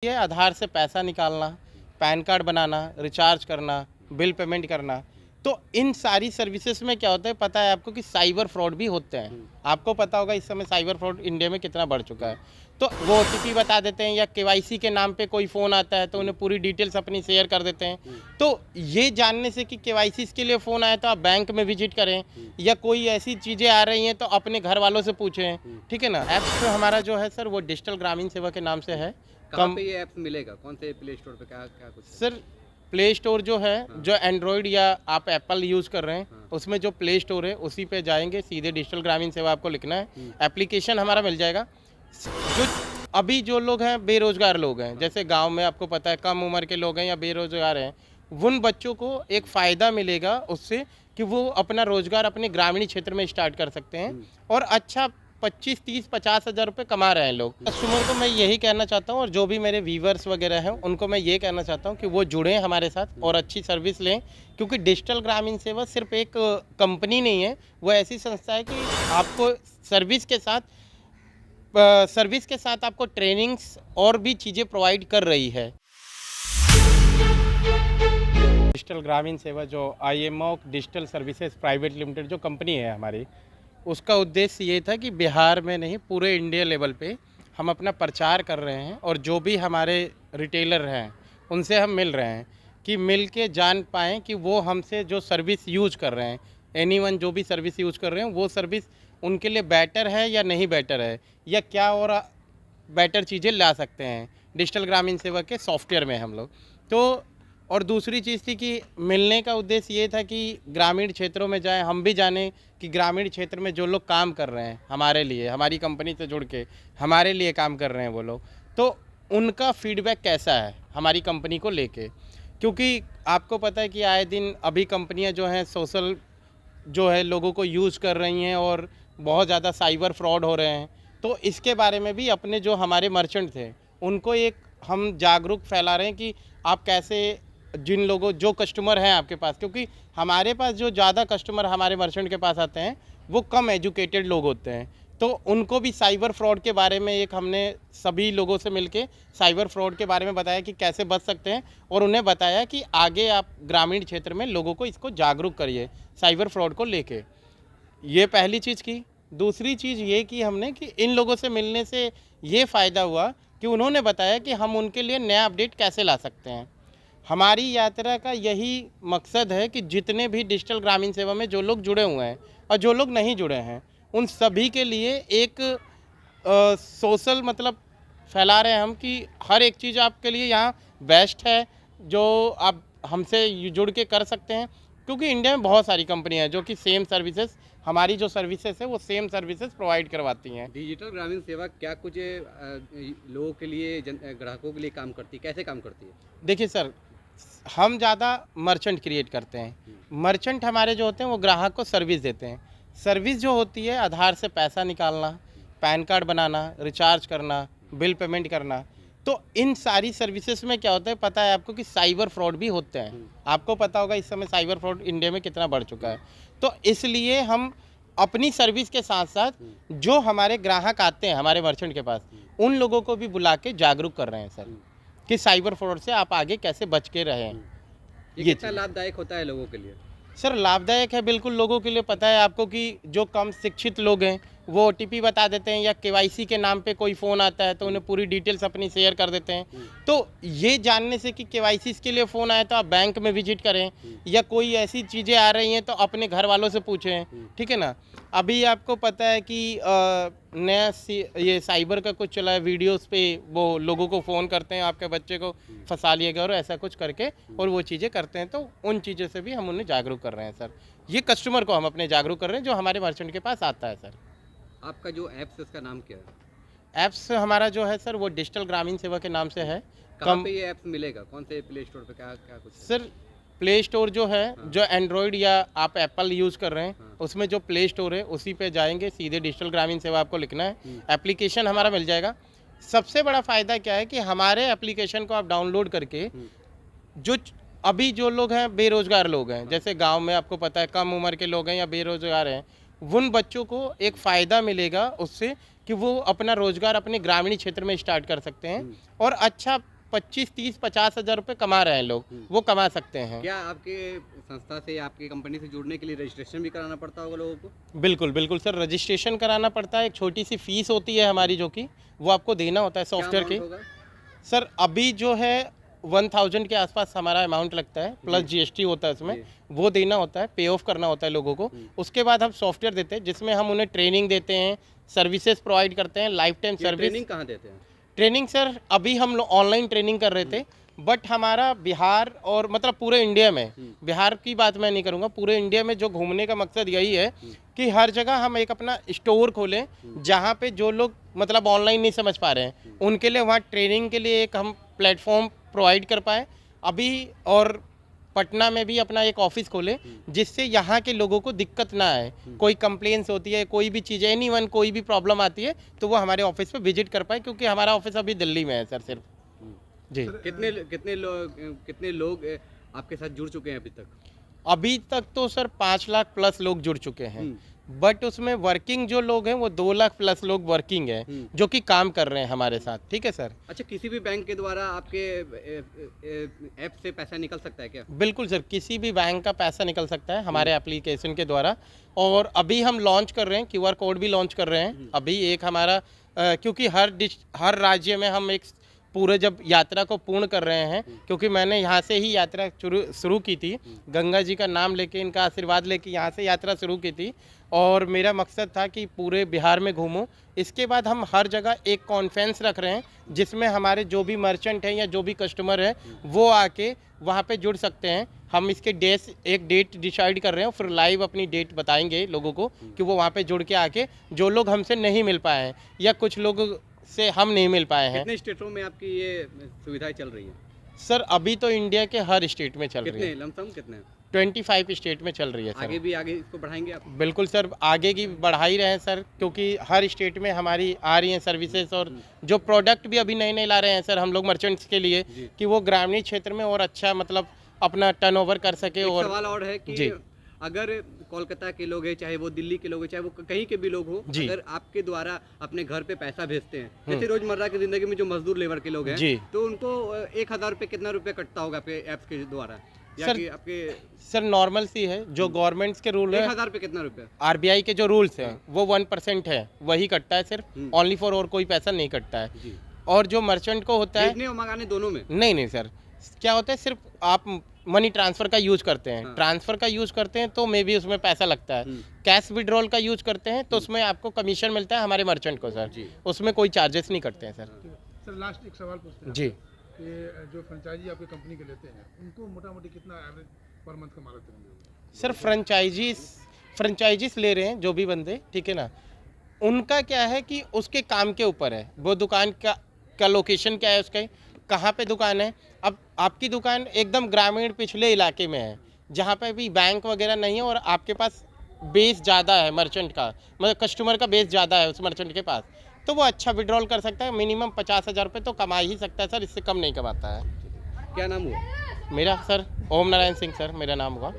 ये आधार से पैसा निकालना, पैन कार्ड बनाना, रिचार्ज करना, बिल पेमेंट करना, तो इन सारी सर्विसेज में क्या होता है पता है आपको कि साइबर फ्रॉड भी होते हैं। आपको पता होगा इस समय साइबर फ्रॉड इंडिया में कितना बढ़ चुका है। तो वो ओटीपी बता देते हैं या केवाईसी के नाम पे कोई फ़ोन आता है तो उन्हें पूरी डिटेल्स अपनी शेयर कर देते हैं। तो ये जानने से कि केवाईसी के लिए फ़ोन आया तो आप बैंक में विजिट करें या कोई ऐसी चीज़ें आ रही हैं तो अपने घर वालों से पूछें, ठीक है ना। ऐप्स हमारा जो है सर वो डिजिटल ग्रामीण सेवा के नाम से है। कहाँ पे ये ऐप्स मिलेगा? कौन से प्ले स्टोर पे क्या क्या कुछ है? सर प्ले स्टोर जो है जो एंड्रॉयड या आप एप्पल यूज़ कर रहे हैं उसमें जो प्ले स्टोर है उसी पे जाएंगे, सीधे डिजिटल ग्रामीण सेवा आपको लिखना है, एप्लीकेशन हमारा मिल जाएगा। जो अभी जो लोग हैं बेरोजगार लोग हैं, जैसे गांव में आपको पता है कम उम्र के लोग हैं या बेरोजगार हैं, उन बच्चों को एक फ़ायदा मिलेगा उससे कि वो अपना रोजगार अपने ग्रामीण क्षेत्र में स्टार्ट कर सकते हैं और अच्छा 25, 30, 50 हज़ार रुपये कमा रहे हैं लोग। कस्टमर को मैं यही कहना चाहता हूँ और जो भी मेरे व्यूवर्स वगैरह हैं उनको मैं ये कहना चाहता हूँ कि वो जुड़ें हमारे साथ और अच्छी सर्विस लें, क्योंकि डिजिटल ग्रामीण सेवा सिर्फ एक कंपनी नहीं है, वो ऐसी संस्था है कि आपको सर्विस के साथ आपको ट्रेनिंग्स और भी चीज़ें प्रोवाइड कर रही है। डिजिटल ग्रामीण सेवा जो IMO digital services private limited जो कंपनी है हमारी, उसका उद्देश्य ये था कि बिहार में नहीं पूरे इंडिया लेवल पे हम अपना प्रचार कर रहे हैं और जो भी हमारे रिटेलर हैं उनसे हम मिल रहे हैं कि मिल के जान पाएँ कि वो हमसे जो सर्विस यूज कर रहे हैं, एनीवन जो भी सर्विस यूज कर रहे हैं वो सर्विस उनके लिए बेटर है या नहीं बेटर है, या क्या और बेटर चीज़ें ला सकते हैं डिजिटल ग्रामीण सेवा के सॉफ्टवेयर में हम लोग। तो और दूसरी चीज़ थी कि मिलने का उद्देश्य ये था कि ग्रामीण क्षेत्रों में जाएं, हम भी जानें कि ग्रामीण क्षेत्र में जो लोग काम कर रहे हैं हमारे लिए, हमारी कंपनी से जुड़ के हमारे लिए काम कर रहे हैं वो लोग, तो उनका फीडबैक कैसा है हमारी कंपनी को लेके। क्योंकि आपको पता है कि आए दिन अभी कंपनियां जो हैं सोशल जो है लोगों को यूज़ कर रही हैं और बहुत ज़्यादा साइबर फ्रॉड हो रहे हैं। तो इसके बारे में भी अपने जो हमारे मर्चेंट थे उनको एक हम जागरूक फैला रहे हैं कि आप कैसे जिन लोगों जो कस्टमर हैं आपके पास, क्योंकि हमारे पास जो ज़्यादा कस्टमर हमारे मर्चेंट के पास आते हैं वो कम एजुकेटेड लोग होते हैं, तो उनको भी साइबर फ्रॉड के बारे में एक हमने सभी लोगों से मिलके साइबर फ्रॉड के बारे में बताया कि कैसे बच सकते हैं और उन्हें बताया कि आगे आप ग्रामीण क्षेत्र में लोगों को इसको जागरूक करिए साइबर फ्रॉड को लेके। ये पहली चीज़ की। दूसरी चीज़ ये कि हमने कि इन लोगों से मिलने से ये फ़ायदा हुआ कि उन्होंने बताया कि हम उनके लिए नया अपडेट कैसे ला सकते हैं। हमारी यात्रा का यही मकसद है कि जितने भी डिजिटल ग्रामीण सेवा में जो लोग जुड़े हुए हैं और जो लोग नहीं जुड़े हैं उन सभी के लिए एक सोशल मतलब फैला रहे हैं हम कि हर एक चीज़ आपके लिए यहाँ बेस्ट है जो आप हमसे जुड़ के कर सकते हैं, क्योंकि इंडिया में बहुत सारी कंपनियां हैं जो कि सेम सर्विसेज हमारी जो सर्विसेज है वो सेम सर्विसेज प्रोवाइड करवाती हैं। डिजिटल ग्रामीण सेवा क्या कुछ लोगों के लिए ग्राहकों के लिए काम करती है? कैसे काम करती है? देखिए सर, हम ज़्यादा मर्चेंट क्रिएट करते हैं। मर्चेंट हमारे जो होते हैं वो ग्राहक को सर्विस देते हैं। सर्विस जो होती है आधार से पैसा निकालना, पैन कार्ड बनाना, रिचार्ज करना, बिल पेमेंट करना, तो इन सारी सर्विसेज में क्या होता है पता है आपको कि साइबर फ्रॉड भी होते हैं। आपको पता होगा इस समय साइबर फ्रॉड इंडिया में कितना बढ़ चुका है। तो इसलिए हम अपनी सर्विस के साथ साथ जो हमारे ग्राहक आते हैं हमारे मर्चेंट के पास उन लोगों को भी बुला के जागरूक कर रहे हैं सर कि साइबर फ्रॉड से आप आगे कैसे बच के रहें। ये कितना लाभदायक होता है लोगों के लिए? सर लाभदायक है बिल्कुल लोगों के लिए। पता है आपको कि जो कम शिक्षित लोग हैं वो ओटीपी बता देते हैं या केवाईसी के नाम पे कोई फ़ोन आता है तो उन्हें पूरी डिटेल्स अपनी शेयर कर देते हैं। तो ये जानने से कि केवाईसी के लिए फ़ोन आया तो आप बैंक में विजिट करें या कोई ऐसी चीज़ें आ रही हैं तो अपने घर वालों से पूछें, ठीक है ना। अभी आपको पता है कि नया ये साइबर का कुछ चला है, वीडियोस पे वो लोगों को फ़ोन करते हैं आपके बच्चे को फंसा लिया गया और ऐसा कुछ करके और वो चीज़ें करते हैं, तो उन चीज़ों से भी हम उन्हें जागरूक कर रहे हैं सर। ये कस्टमर को हम अपने जागरूक कर रहे हैं जो हमारे मर्चेंट के पास आता है सर। आपका जो ऐप्स है उसका नाम क्या है? ऐप्स हमारा जो है सर वो डिजिटल ग्रामीण सेवा के नाम से है। कहाँ पे ये ऐप्स मिलेगा? कौन से प्ले स्टोर पे क्या क्या कुछ है? सर प्ले स्टोर जो है जो एंड्रॉयड या आप एप्पल यूज़ कर रहे हैं उसमें जो प्ले स्टोर है उसी पे जाएंगे, सीधे डिजिटल ग्रामीण सेवा आपको लिखना है, एप्लीकेशन हमारा मिल जाएगा। सबसे बड़ा फ़ायदा क्या है कि हमारे एप्लीकेशन को आप डाउनलोड करके जो अभी जो लोग हैं बेरोजगार लोग हैं, जैसे गांव में आपको पता है कम उम्र के लोग हैं या बेरोजगार हैं, उन बच्चों को एक फ़ायदा मिलेगा उससे कि वो अपना रोजगार अपने ग्रामीण क्षेत्र में स्टार्ट कर सकते हैं और अच्छा 25, 30, 50 हज़ार रुपये कमा रहे हैं लोग, वो कमा सकते हैं। क्या आपके संस्था से, आपकी कंपनी से जुड़ने के लिए रजिस्ट्रेशन भी कराना पड़ता होगा लोगों को? बिल्कुल बिल्कुल सर, रजिस्ट्रेशन कराना पड़ता है, एक छोटी सी फीस होती है हमारी जो कि वो आपको देना होता है सॉफ्टवेयर क्या के। amount होगा? सर अभी जो है 1000 के आसपास हमारा अमाउंट लगता है, प्लस जीएसटी होता है उसमें, वो देना होता है, पे ऑफ करना होता है लोगों को। उसके बाद हम सॉफ्टवेयर देते हैं जिसमें हम उन्हें ट्रेनिंग देते हैं, सर्विसेज प्रोवाइड करते हैं, लाइफ टाइम ये सर्विस। ट्रेनिंग कहाँ देते हैं? ट्रेनिंग सर अभी हम लोग ऑनलाइन ट्रेनिंग कर रहे थे, बट हमारा बिहार और मतलब पूरे इंडिया में, बिहार की बात मैं नहीं करूँगा, पूरे इंडिया में जो घूमने का मकसद यही है कि हर जगह हम एक अपना स्टोर खोलें जहाँ पे जो लोग मतलब ऑनलाइन नहीं समझ पा रहे हैं उनके लिए वहाँ ट्रेनिंग के लिए एक हम प्लेटफॉर्म प्रोवाइड कर पाएँ अभी। और पटना में भी अपना एक ऑफिस खोले जिससे यहाँ के लोगों को दिक्कत ना आए, कोई कंप्लेंट्स होती है, कोई भी चीज़, एनीवन कोई भी प्रॉब्लम आती है तो वो हमारे ऑफिस पे विजिट कर पाए, क्योंकि हमारा ऑफिस अभी दिल्ली में है सर सिर्फ। जी कितने लोग आपके साथ जुड़ चुके हैं अभी तक? अभी तक तो सर 5 लाख प्लस लोग जुड़ चुके हैं, बट उसमें वर्किंग जो लोग हैं वो 2 लाख प्लस लोग वर्किंग हैं जो कि काम कर रहे हैं हमारे साथ। ठीक है सर। अच्छा, किसी भी बैंक के द्वारा आपके ऐप से पैसा निकल सकता है क्या? बिल्कुल सर, किसी भी बैंक का पैसा निकल सकता है हमारे एप्लीकेशन के द्वारा। और अभी हम लॉन्च कर रहे हैं, क्यूआर कोड भी लॉन्च कर रहे हैं अभी एक हमारा, क्योंकि हर राज्य में हम एक पूरे जब यात्रा को पूर्ण कर रहे हैं, क्योंकि मैंने यहाँ से ही यात्रा शुरू की थी, गंगा जी का नाम लेके, इनका आशीर्वाद लेके यहाँ से यात्रा शुरू की थी और मेरा मकसद था कि पूरे बिहार में घूमूं। इसके बाद हम हर जगह एक कॉन्फ्रेंस रख रहे हैं जिसमें हमारे जो भी मर्चेंट हैं या जो भी कस्टमर है वो आके वहाँ पे जुड़ सकते हैं। हम इसके एक डेट डिसाइड कर रहे हैं, फिर लाइव अपनी डेट बताएंगे लोगों को कि वो वहाँ पे जुड़ के आके, जो लोग हमसे नहीं मिल पाए हैं या कुछ लोग से हम नहीं मिल पाए हैं। कितने स्टेटों में आपकी ये सुविधाएं चल रही हैं? सर अभी तो इंडिया के हर स्टेट में चल रही है। कितने लमसम कितने? 25 स्टेट में चल रही है सर। आगे इसको बढ़ाएंगे आप? बिल्कुल सर, आगे की बढ़ा ही रहे हैं सर, क्योंकि हर स्टेट में हमारी आ रही हैं सर्विसेज और जो प्रोडक्ट भी अभी नए नए ला रहे हैं सर हम लोग मर्चेंट्स के लिए, कि वो ग्रामीण क्षेत्र में और अच्छा मतलब अपना टर्नओवर कर सके। एक और सवाल और है कि अगर कोलकाता के लोग हैं, चाहे वो दिल्ली के लोग हैं, चाहे वो कहीं के भी लोग हो, अगर आपके द्वारा अपने घर पे पैसा भेजते हैं, जैसे रोजमर्रा की जिंदगी में जो मजदूर लेबर के लोग हैं, तो उनको 1000 रुपये कितना रुपये कटता होगा आपके ऐप्स के द्वारा? सर नॉर्मल सी है जो गवर्नमेंट्स के रूल है। 1000 रुपये कितना रुपये? आरबीआई के जो रूल्स हैं वो 1% है, वही कटता है सिर्फ, ओनली फॉर, और कोई पैसा नहीं कटता है। और जो मर्चेंट को होता है, भेजने और मंगाने दोनों में? नहीं सर, क्या होता है सिर्फ आप मनी ट्रांसफर का यूज करते हैं, ट्रांसफर का यूज करते हैं तो मे बी उसमें पैसा लगता है। कैश विड्रॉल का यूज करते हैं तो उसमें आपको कमीशन मिलता है हमारे मर्चेंट को सर, उसमें कोई चार्जेस नहीं कटते हैं सर। सर लास्ट एक सवाल पूछते हैं जी, कि जो फ्रेंचाइजी आपकी कंपनी के लेते हैं उनको मोटा मोटी कितना एवरेज पर मंथ कमा लेते हैं? सर फ्रेंचाइजीज ले रहे हैं जो भी बंदे, ठीक है ना, उनका क्या है कि उसके काम के ऊपर है, वो दुकान का लोकेशन क्या है, उसका कहाँ पे दुकान है। अब आपकी दुकान एकदम ग्रामीण पिछले इलाके में है जहाँ पे भी बैंक वगैरह नहीं है और आपके पास बेस ज़्यादा है मर्चेंट का, मतलब कस्टमर का बेस ज़्यादा है उस मर्चेंट के पास, तो वो अच्छा विड्रॉल कर सकता है। मिनिमम 50,000 रुपये तो कमा ही सकता है सर, इससे कम नहीं कमाता है। क्या नाम हुआ? मेरा सर ओम नारायण सिंह सर मेरा नाम हुआ।